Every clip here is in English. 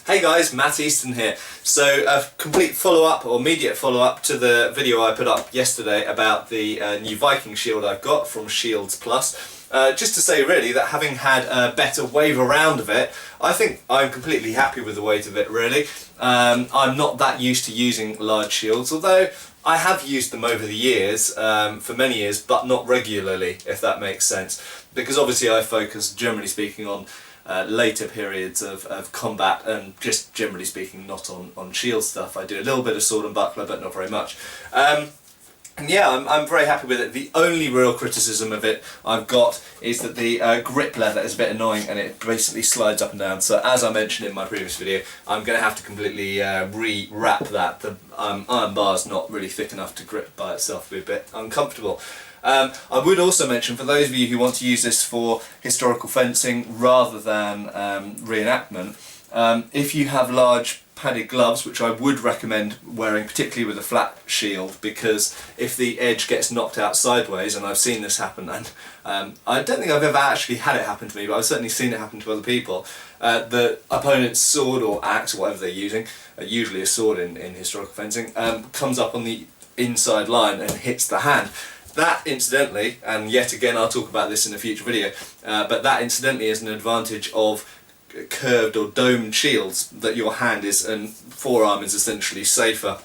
Hey guys, Matt Easton here. So a complete follow-up or immediate follow-up to the video I put up yesterday about the new Viking shield I've got from Shields Plus. Just to say really that having had a better wave around of it, I think I'm completely happy with the weight of it really. I'm not that used to using large shields, although I have used them over the years, for many years, but not regularly, if that makes sense. Because obviously I focus, generally speaking, on later periods of combat and just generally speaking not on shield stuff. I do a little bit of sword and buckler but not very much. And yeah, I'm very happy with it. The only real criticism of it I've got is that the grip leather is a bit annoying and it basically slides up and down. So as I mentioned in my previous video, I'm going to have to completely re-wrap that. The iron bar is not really thick enough to grip by itself, it'd be a bit uncomfortable. I would also mention, for those of you who want to use this for historical fencing rather than reenactment, if you have large padded gloves, which I would recommend wearing particularly with a flat shield, because if the edge gets knocked out sideways, and I've seen this happen, and I don't think I've ever actually had it happen to me, but I've certainly seen it happen to other people, the opponent's sword or axe, or whatever they're using, usually a sword in historical fencing, comes up on the inside line and hits the hand. That incidentally, and yet again I'll talk about this in a future video, but that incidentally is an advantage of curved or domed shields, that your hand is and forearm is essentially safer.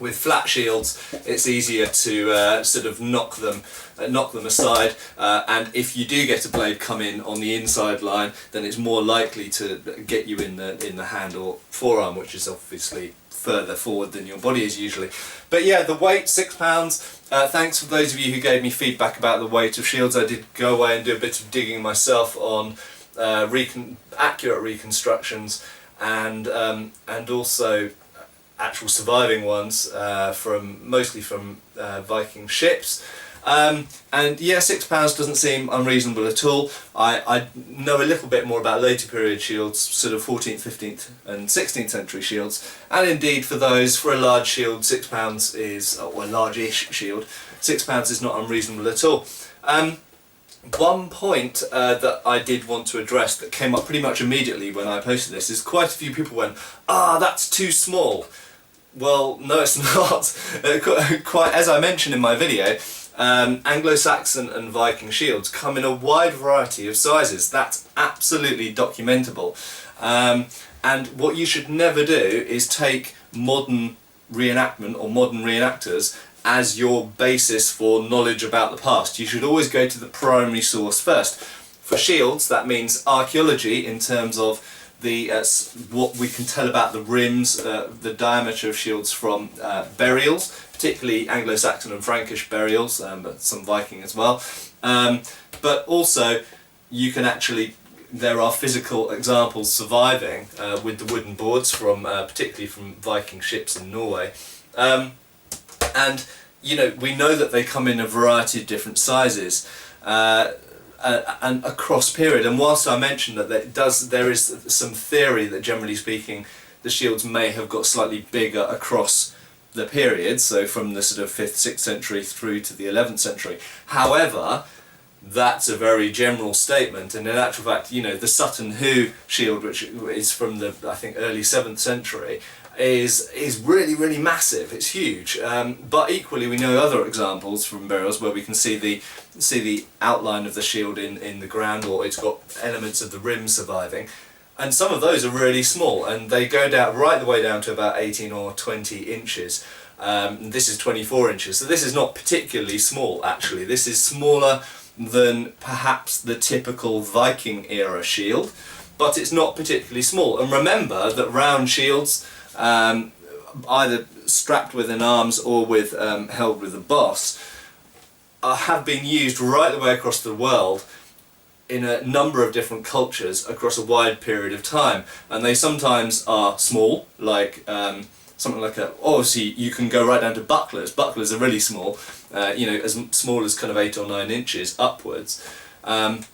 With flat shields it's easier to sort of knock them aside, and if you do get a blade come in on the inside line, then it's more likely to get you in the hand or forearm, which is obviously further forward than your body is usually. But yeah, the weight, £6. Thanks for those of you who gave me feedback about the weight of shields. I did go away and do a bit of digging myself on accurate reconstructions and also actual surviving ones mostly from Viking ships. And yeah, £6 doesn't seem unreasonable at all. I know a little bit more about later period shields, sort of 14th, 15th and 16th century shields, and indeed for those, for a large shield, £6 is, or a large-ish shield, £6 is not unreasonable at all. One point that I did want to address that came up pretty much immediately when I posted this is quite a few people went, that's too small. Well, no it's not. Quite as I mentioned in my video, Anglo-Saxon and Viking shields come in a wide variety of sizes. That's absolutely documentable. And what you should never do is take modern reenactment or modern reenactors as your basis for knowledge about the past. You should always go to the primary source first. For shields, that means archaeology in terms of the what we can tell about the rims, the diameter of shields from burials, particularly Anglo-Saxon and Frankish burials, but some Viking as well. But also you can actually, there are physical examples surviving with the wooden boards from particularly from Viking ships in Norway. And you know, we know that they come in a variety of different sizes and across period. And whilst I mentioned that there is some theory that generally speaking the shields may have got slightly bigger across the period, so from the sort of 5th, 6th century through to the 11th century. However, that's a very general statement, and in actual fact, you know, the Sutton Hoo shield, which is from the, I think, early 7th century, is really, really massive. It's huge. But equally, we know other examples from burials where we can see the outline of the shield in the ground, or it's got elements of the rim surviving. And some of those are really small, and they go down right the way down to about 18 or 20 inches. This is 24 inches, so this is not particularly small actually. This is smaller than perhaps the typical Viking era shield, but it's not particularly small. And remember that round shields, either strapped within arms or with held with a boss, have been used right the way across the world in a number of different cultures across a wide period of time. And they sometimes are small, like something like obviously you can go right down to bucklers. Bucklers are really small, you know, as small as kind of 8 or 9 inches upwards. But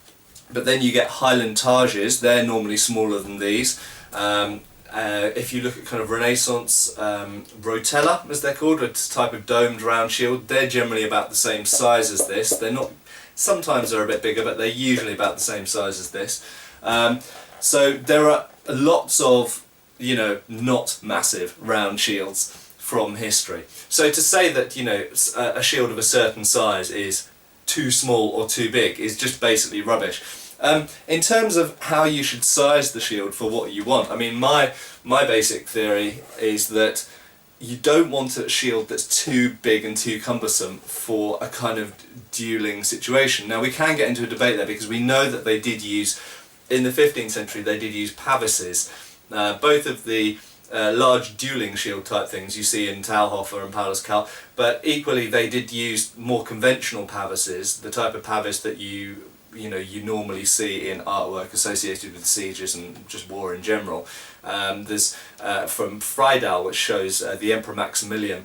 then you get Highland targes, they're normally smaller than these. If you look at kind of Renaissance rotella, as they're called, a type of domed round shield, they're generally about the same size as this. They're not, sometimes they're a bit bigger, but they're usually about the same size as this. So there are lots of you know, not massive round shields from history. So to say that, you know, a shield of a certain size is too small or too big is just basically rubbish. In terms of how you should size the shield for what you want, I mean, my basic theory is that you don't want a shield that's too big and too cumbersome for a kind of dueling situation. Now we can get into a debate there, because we know that they did use, in the 15th century, they did use pavises, both of the large dueling shield type things you see in Talhofer and Pauluscal, but equally they did use more conventional pavises, the type of pavis that you normally see in artwork associated with sieges and just war in general. There's from Friedel, which shows the Emperor Maximilian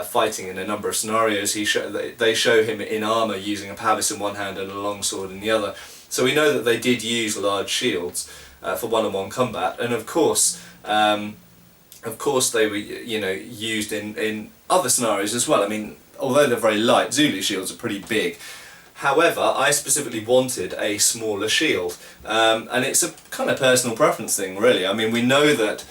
fighting in a number of scenarios. They show him in armour using a pavis in one hand and a longsword in the other. So we know that they did use large shields for one-on-one combat, and of course they were, you know, used in other scenarios as well. I mean, although they're very light, Zulu shields are pretty big. However, I specifically wanted a smaller shield, and it's a kind of personal preference thing, really. I mean, we know that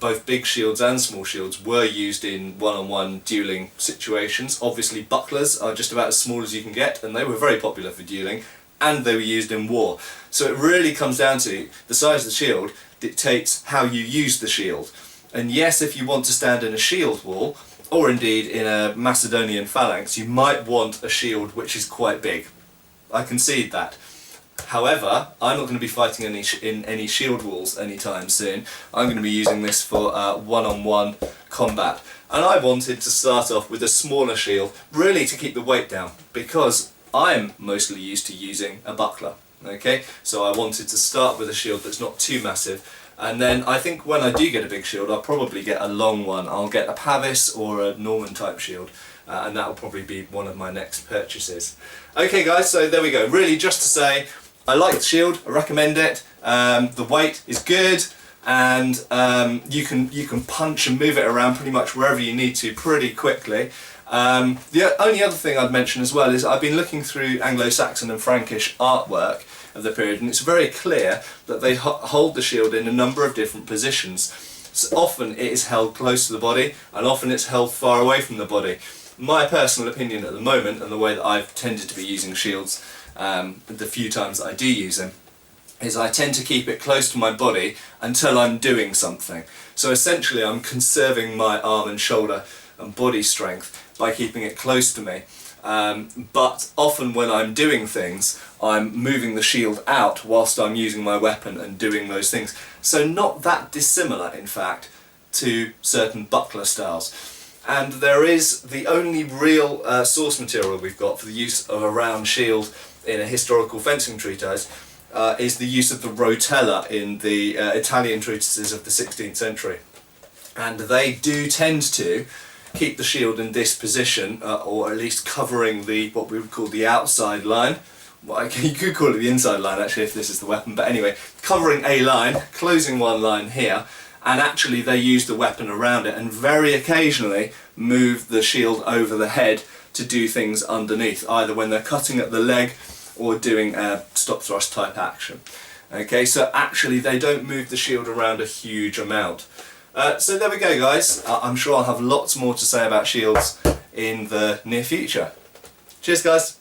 both big shields and small shields were used in one-on-one dueling situations. Obviously, bucklers are just about as small as you can get, and they were very popular for dueling, and they were used in war. So it really comes down to the size of the shield dictates how you use the shield. And yes, if you want to stand in a shield wall, or indeed in a Macedonian phalanx, you might want a shield which is quite big. I concede that. However, I'm not going to be fighting in any shield walls anytime soon. I'm going to be using this for one-on-one combat. And I wanted to start off with a smaller shield, really to keep the weight down, because I'm mostly used to using a buckler. Okay, so I wanted to start with a shield that's not too massive, and then I think when I do get a big shield, I'll probably get a long one. I'll get a pavis or a Norman type shield, and that will probably be one of my next purchases. Okay guys, so there we go. Really just to say, I like the shield, I recommend it. The weight is good, and you can punch and move it around pretty much wherever you need to pretty quickly. The only other thing I'd mention as well is I've been looking through Anglo-Saxon and Frankish artwork of the period, and it's very clear that they hold the shield in a number of different positions. So often it is held close to the body, and often it's held far away from the body. My personal opinion at the moment, and the way that I've tended to be using shields the few times that I do use them, is I tend to keep it close to my body until I'm doing something. So essentially I'm conserving my arm and shoulder and body strength by keeping it close to me. But often when I'm doing things, I'm moving the shield out whilst I'm using my weapon and doing those things. So not that dissimilar, in fact, to certain buckler styles. And there is the only real source material we've got for the use of a round shield in a historical fencing treatise is the use of the rotella in the Italian treatises of the 16th century. And they do tend to keep the shield in this position, or at least covering the what we would call the outside line. Well, you could call it the inside line actually if this is the weapon, but anyway, covering a line, closing one line here, and actually they use the weapon around it, and very occasionally move the shield over the head to do things underneath, either when they're cutting at the leg or doing a stop thrust type action. Okay, so actually they don't move the shield around a huge amount. So there we go guys, I'm sure I'll have lots more to say about shields in the near future. Cheers guys!